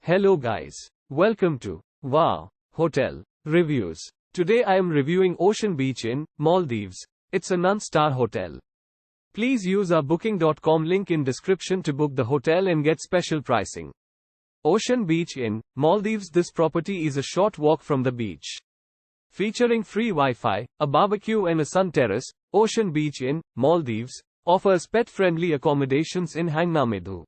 Hello guys. Welcome to Wow Hotel Reviews. Today I am reviewing Ocean Beach in Maldives. It's a non-star hotel. Please use our booking.com link in description to book the hotel and get special pricing. Ocean Beach in Maldives. This property is a short walk from the beach. Featuring free Wi-Fi, a barbecue and a sun terrace, Ocean Beach in Maldives offers pet-friendly accommodations in Hangnaameedhoo.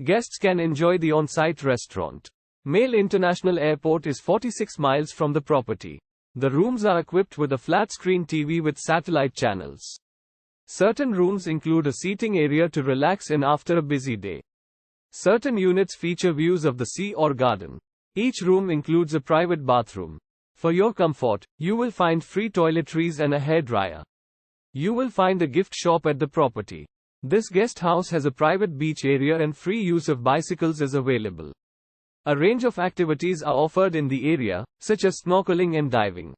Guests can enjoy the on-site restaurant. Male International Airport is 46 miles from the property. The rooms are equipped with a flat-screen TV with satellite channels. Certain rooms include a seating area to relax in after a busy day. Certain units feature views of the sea or garden. Each room includes a private bathroom. For your comfort, you will find free toiletries and a hairdryer. You will find a gift shop at the property. This guest house has a private beach area and free use of bicycles is available. A range of activities are offered in the area, such as snorkeling and diving.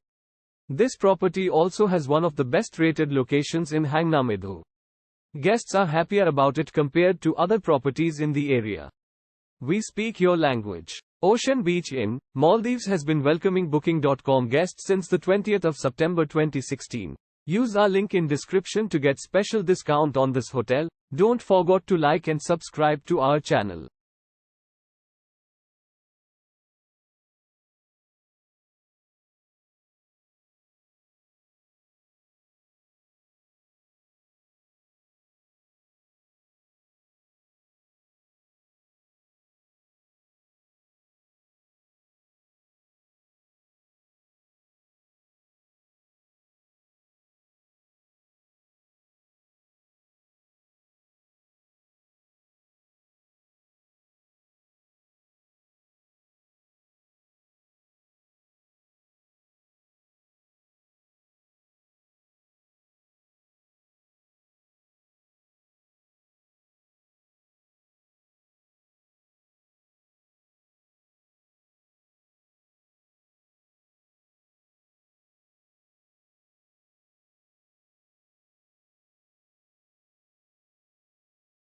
This property also has one of the best rated locations in Hangnaameedhoo. Guests are happier about it compared to other properties in the area. We speak your language. Ocean Beach in Maldives has been welcoming booking.com guests since the 20th of September 2016. Use our link in description to get special discount on this hotel. Don't forget to like and subscribe to our channel.